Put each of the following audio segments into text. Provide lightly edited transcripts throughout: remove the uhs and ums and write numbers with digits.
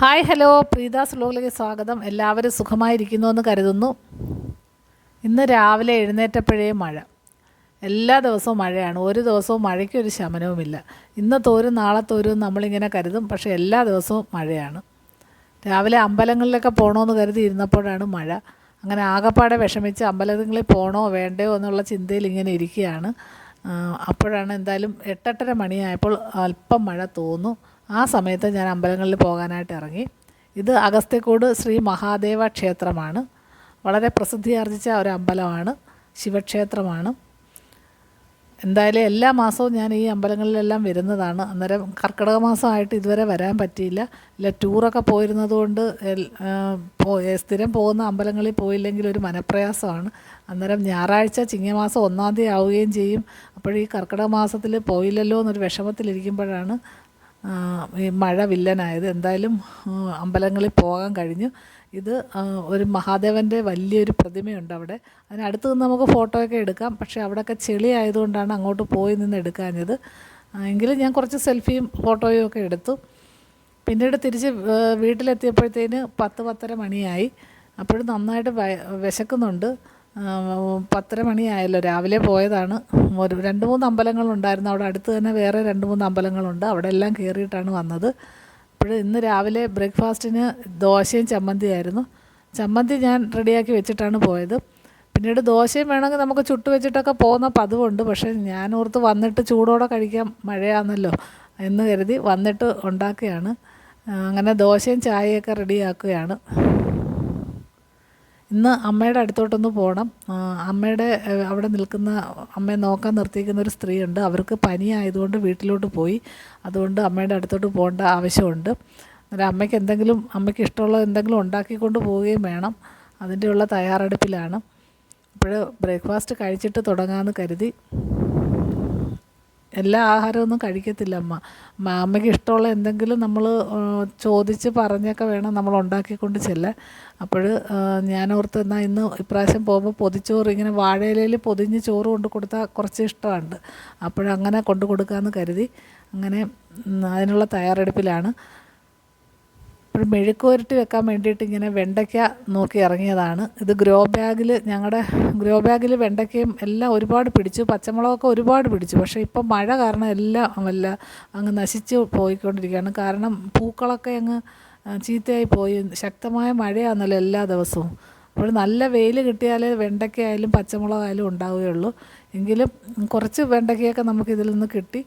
Hi hello പ്രീതാസ് വ്ലോഗിലേക്ക് സ്വാഗതം. എല്ലാവരും സുഖമായിരിക്കുന്നു എന്ന് കരുതുന്നു. ഇന്ന് രാവിലെ എഴുന്നേറ്റപ്പോഴേ മഴ. എല്ലാ ദിവസവും മഴയാണ്. ഒരു ദിവസവും മഴയ്ക്കൊരു ശമനവുമില്ല. ഇന്ന് തോരും നാളെ തോരും നമ്മളിങ്ങനെ കരുതും, പക്ഷേ എല്ലാ ദിവസവും മഴയാണ്. രാവിലെ അമ്പലങ്ങളിലൊക്കെ പോകണമെന്ന് കരുതി ഇരുന്നപ്പോഴാണ് മഴ. അങ്ങനെ ആകപ്പാടെ വിഷമിച്ച് അമ്പലങ്ങളിൽ പോകണോ വേണ്ടയോ എന്നുള്ള ചിന്തയിൽ ഇങ്ങനെ ഇരിക്കുകയാണ്. അപ്പോഴാണ് എന്തായാലും 8:30 മണിയായപ്പോൾ അല്പം മഴ തോന്നുന്നു. ആ സമയത്ത് ഞാൻ അമ്പലങ്ങളിൽ പോകാനായിട്ട് ഇറങ്ങി. ഇത് അഗസ്ത്യക്കോട് ശ്രീ മഹാദേവ ക്ഷേത്രമാണ്. വളരെ പ്രസിദ്ധിയാർജിച്ച ഒരു അമ്പലമാണ്, ശിവക്ഷേത്രമാണ്. എന്തായാലും എല്ലാ മാസവും ഞാൻ ഈ അമ്പലങ്ങളിലെല്ലാം വരുന്നതാണ്. അന്നേരം കർക്കിടക മാസമായിട്ട് ഇതുവരെ വരാൻ പറ്റിയില്ല. ടൂറൊക്കെ പോയിരുന്നത് കൊണ്ട് സ്ഥിരം പോകുന്ന അമ്പലങ്ങളിൽ പോയില്ലെങ്കിൽ ഒരു മനപ്രയാസമാണ്. അന്നേരം ഞായറാഴ്ച ചിങ്ങമാസം 1-ാം തീയതി ആവുകയും ചെയ്യും. അപ്പോഴീ കർക്കിടക മാസത്തിൽ പോയില്ലല്ലോ എന്നൊരു വിഷമത്തിലിരിക്കുമ്പോഴാണ് ഈ മഴ വില്ലനായത്. എന്തായാലും അമ്പലങ്ങളിൽ പോകാൻ കഴിഞ്ഞു. ഇത് ഒരു മഹാദേവൻ്റെ വലിയൊരു പ്രതിമയുണ്ട് അവിടെ. അതിനടുത്ത് നിന്ന് നമുക്ക് ഫോട്ടോയൊക്കെ എടുക്കാം. പക്ഷേ അവിടെയൊക്കെ ചെളി ആയതുകൊണ്ടാണ് അങ്ങോട്ട് പോയി നിന്ന് എടുക്കാഞ്ഞത്. എങ്കിലും ഞാൻ കുറച്ച് സെൽഫിയും ഫോട്ടോയും ഒക്കെ എടുത്തു. പിന്നീട് തിരിച്ച് വീട്ടിലെത്തിയപ്പോഴത്തേന് 10-10:30 മണിയായി. അപ്പോഴും നന്നായിട്ട് വിശക്കുന്നുണ്ട്. 10:30 മണിയായല്ലോ. രാവിലെ പോയതാണ്. ഒരു 2-3 അമ്പലങ്ങളുണ്ടായിരുന്നു. അവിടെ അടുത്ത് തന്നെ വേറെ 2-3 അമ്പലങ്ങളുണ്ട്. അവിടെ എല്ലാം കയറിയിട്ടാണ് വന്നത്. അപ്പോൾ ഇന്ന് രാവിലെ ബ്രേക്ക്ഫാസ്റ്റിന് ദോശയും ചമ്മന്തിയായിരുന്നു. ചമ്മന്തി ഞാൻ റെഡിയാക്കി വെച്ചിട്ടാണ് പോയത്. പിന്നീട് ദോശയും വേണമെങ്കിൽ നമുക്ക് ചുട്ട് വെച്ചിട്ടൊക്കെ പോകുന്ന പതിവുണ്ട്. പക്ഷേ ഞാൻ ഓർത്ത് വന്നിട്ട് ചൂടോടെ കഴിക്കാം, മഴയാണെന്നല്ലോ എന്ന് കരുതി വന്നിട്ട് ഉണ്ടാക്കുകയാണ്. അങ്ങനെ ദോശയും ചായയൊക്കെ റെഡിയാക്കുകയാണ്. ഇന്ന് അമ്മയുടെ അടുത്തോട്ടൊന്ന് പോകണം. അമ്മയുടെ അവിടെ നിൽക്കുന്ന അമ്മയെ നോക്കാൻ നിർത്തിയിരിക്കുന്ന ഒരു സ്ത്രീയുണ്ട്. അവർക്ക് പനി ആയതുകൊണ്ട് വീട്ടിലോട്ട് പോയി. അതുകൊണ്ട് അമ്മയുടെ അടുത്തോട്ട് പോകേണ്ട ആവശ്യമുണ്ട്. അന്നേരം അമ്മയ്ക്ക് ഇഷ്ടമുള്ള എന്തെങ്കിലും ഉണ്ടാക്കിക്കൊണ്ട് പോവുകയും വേണം. അതിൻ്റെയുള്ള തയ്യാറെടുപ്പിലാണ്. അപ്പോൾ ബ്രേക്ക്ഫാസ്റ്റ് കഴിച്ചിട്ട് തുടങ്ങാമെന്ന് കരുതി. എല്ലാ ആഹാരമൊന്നും കഴിക്കത്തില്ല അമ്മയ്ക്ക് ഇഷ്ടമുള്ള എന്തെങ്കിലും നമ്മൾ ചോദിച്ച് പറഞ്ഞൊക്കെ വേണം നമ്മൾ ഉണ്ടാക്കിക്കൊണ്ട് ചെല്ലാൻ. അപ്പോൾ ഞാനോർത്ത് എന്നാൽ ഇപ്രാവശ്യം പോകുമ്പോൾ പൊതിച്ചോറ് ഇങ്ങനെ വാഴയിലയിൽ പൊതിഞ്ഞ് ചോറ് കൊണ്ട് കൊടുത്താൽ കുറച്ച് ഇഷ്ടമുണ്ട്. അപ്പോഴങ്ങനെ കൊണ്ട് കൊടുക്കാമെന്ന് കരുതി. അങ്ങനെ അതിനുള്ള തയ്യാറെടുപ്പിലാണ്. അപ്പോൾ മെഴുക്ക് പുരട്ടി വെക്കാൻ വേണ്ടിയിട്ട് ഇങ്ങനെ വെണ്ടയ്ക്ക നോക്കി ഇറങ്ങിയതാണ്. ഇത് ഞങ്ങളുടെ ഗ്രോ ബാഗിൽ വെണ്ടയ്ക്കയും എല്ലാം ഒരുപാട് പിടിച്ചു. പച്ചമുളകൊക്കെ ഒരുപാട് പിടിച്ചു. പക്ഷേ ഇപ്പം മഴ കാരണം എല്ലാം അങ്ങ് നശിച്ച് പോയിക്കൊണ്ടിരിക്കുകയാണ്. കാരണം പൂക്കളൊക്കെ അങ്ങ് ചീത്തയായി പോയി. ശക്തമായ മഴയാണെന്നല്ലോ എല്ലാ ദിവസവും. അപ്പോൾ നല്ല വെയിൽ കിട്ടിയാലേ വെണ്ടയ്ക്കയായാലും പച്ചമുളകായാലും ഉണ്ടാവുകയുള്ളൂ. എങ്കിലും കുറച്ച് വെണ്ടയ്ക്കയൊക്കെ നമുക്കിതിൽ നിന്ന് കിട്ടി.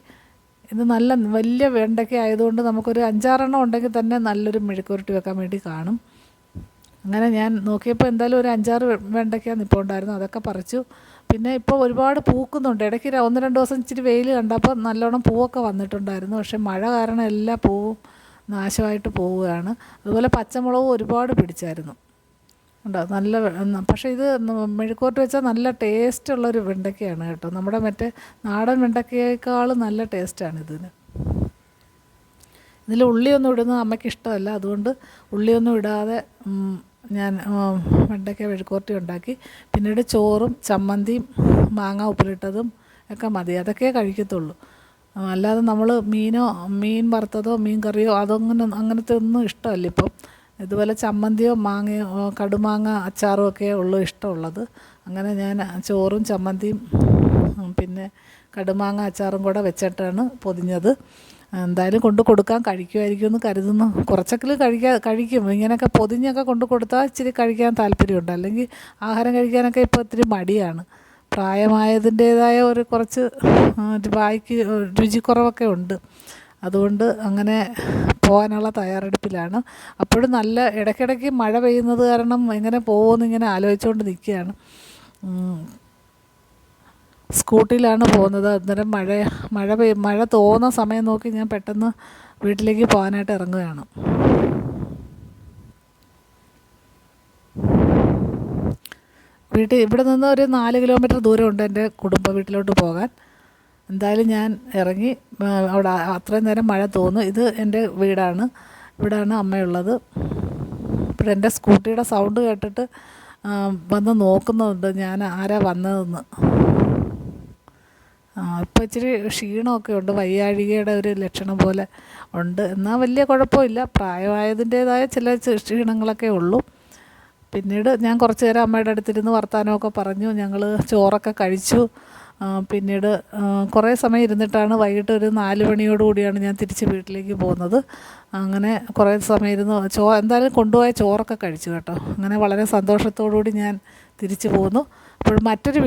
ഇത് നല്ല വലിയ വെണ്ടയ്ക്ക ആയതുകൊണ്ട് നമുക്കൊരു 5-6 എണ്ണം ഉണ്ടെങ്കിൽ തന്നെ നല്ലൊരു മെഴുക്കുരുട്ടി വെക്കാൻ വേണ്ടി കാണും. അങ്ങനെ ഞാൻ നോക്കിയപ്പോൾ എന്തായാലും ഒരു 5-6 വെണ്ടയ്ക്ക നിൽപ്പുണ്ടായിരുന്നു. അതൊക്കെ പറിച്ചു. പിന്നെ ഇപ്പോൾ ഒരുപാട് പൂക്കുന്നുണ്ട്. ഇടയ്ക്ക് 1-2 ദിവസം ഇച്ചിരി വെയിൽ കണ്ടപ്പോൾ നല്ലോണം പൂവൊക്കെ വന്നിട്ടുണ്ടായിരുന്നു. പക്ഷേ മഴ കാരണം എല്ലാ പൂവും നാശമായിട്ട് പോവുകയാണ്. അതുപോലെ പച്ചമുളകും ഒരുപാട് പിടിച്ചായിരുന്നു. ഉണ്ടോ നല്ല. പക്ഷേ ഇത് മെഴുക്കുവരട്ടി വെച്ചാൽ നല്ല ടേസ്റ്റുള്ളൊരു വെണ്ടയ്ക്കയാണ് കേട്ടോ. നമ്മുടെ മറ്റേ നാടൻ വെണ്ടയ്ക്കയേക്കാളും നല്ല ടേസ്റ്റാണ് ഇതിന്. ഇതിൽ ഉള്ളിയൊന്നും ഇടുന്നത് അമ്മയ്ക്ക് ഇഷ്ടമല്ല. അതുകൊണ്ട് ഉള്ളിയൊന്നും ഇടാതെ ഞാൻ വെണ്ടയ്ക്ക മെഴുക്കുവരട്ടി ഉണ്ടാക്കി. പിന്നീട് ചോറും ചമ്മന്തിയും മാങ്ങ ഉപ്പിലിട്ടതും ഒക്കെ മതി. അതൊക്കെ കഴിക്കത്തുള്ളൂ. അല്ലാതെ നമ്മൾ മീൻ വറുത്തതോ മീൻ കറിയോ അങ്ങനത്തെ ഒന്നും ഇഷ്ടമല്ല ഇപ്പം. ഇതുപോലെ ചമ്മന്തിയോ മാങ്ങയോ കടുമാങ്ങ അച്ചാറും ഒക്കെ ഉള്ളൂ ഇഷ്ടമുള്ളത്. അങ്ങനെ ഞാൻ ചോറും ചമ്മന്തിയും പിന്നെ കടുമാങ്ങ അച്ചാറും കൂടെ വെച്ചിട്ടാണ് പൊതിഞ്ഞത്. എന്തായാലും കൊണ്ട് കൊടുക്കാൻ കഴിക്കുമായിരിക്കും എന്ന് കരുതുന്നു. കുറച്ചൊക്കെ കഴിക്കും. ഇങ്ങനെയൊക്കെ പൊതിഞ്ഞൊക്കെ കൊണ്ട് കൊടുത്താൽ ഇച്ചിരി കഴിക്കാൻ താല്പര്യമുണ്ട്. അല്ലെങ്കിൽ ആഹാരം കഴിക്കാനൊക്കെ ഇപ്പോൾ ഇത്തിരി മടിയാണ്. പ്രായമായതിൻ്റേതായ ഒരു കുറച്ച് വായ്ക്ക് രുചിക്കുറവൊക്കെ ഉണ്ട്. അതുകൊണ്ട് അങ്ങനെ പോകാനുള്ള തയ്യാറെടുപ്പിലാണ്. അപ്പോഴും നല്ല ഇടയ്ക്കിടയ്ക്ക് മഴ പെയ്യുന്നത് കാരണം എങ്ങനെ പോകുമെന്ന് ഇങ്ങനെ ആലോചിച്ചുകൊണ്ട് നിൽക്കുകയാണ്. സ്കൂട്ടിയിലാണ് പോകുന്നത്. അന്നേരം മഴ തോന്നുന്ന സമയം നോക്കി ഞാൻ പെട്ടെന്ന് വീട്ടിലേക്ക് പോകാനായിട്ട് ഇറങ്ങുകയാണ്. ഇവിടെ നിന്ന് ഒരു 4 കിലോമീറ്റർ ദൂരമുണ്ട് എൻ്റെ കുടുംബ വീട്ടിലോട്ട് പോകാൻ. എന്തായാലും ഞാൻ ഇറങ്ങി. അവിടെ അത്രയും നേരം മഴ തോന്നുന്നു. ഇത് എൻ്റെ ഇവിടാണ് അമ്മയുള്ളത്. ഇപ്പോൾ എൻ്റെ സ്കൂട്ടിയുടെ സൗണ്ട് കേട്ടിട്ട് വന്ന് നോക്കുന്നുണ്ട് ഞാൻ ആരാ വന്നതെന്ന്. ഇപ്പോൾ ഇച്ചിരി ക്ഷീണമൊക്കെ ഉണ്ട്. വയ്യാഴികയുടെ ഒരു ലക്ഷണം പോലെ ഉണ്ട്. എന്നാൽ വലിയ കുഴപ്പമില്ല. പ്രായമായതിൻ്റേതായ ചില ക്ഷീണങ്ങളൊക്കെ ഉള്ളൂ. പിന്നീട് ഞാൻ കുറച്ച് നേരം അമ്മയുടെ അടുത്തിരുന്ന് വർത്തമാനമൊക്കെ പറഞ്ഞു. ഞങ്ങൾ ചോറൊക്കെ കഴിച്ചു. പിന്നീട് കുറേ സമയം ഇരുന്നിട്ടാണ് വൈകിട്ട് ഒരു 4 മണിയോടുകൂടിയാണ് ഞാൻ തിരിച്ച് വീട്ടിലേക്ക് പോകുന്നത്. അങ്ങനെ കുറേ സമയം ഇരുന്ന് എന്തായാലും കൊണ്ടുപോയ ചോറൊക്കെ കഴിച്ചു കേട്ടോ. അങ്ങനെ വളരെ സന്തോഷത്തോടു കൂടി ഞാൻ തിരിച്ചു പോന്നു. അപ്പോൾ മറ്റൊരു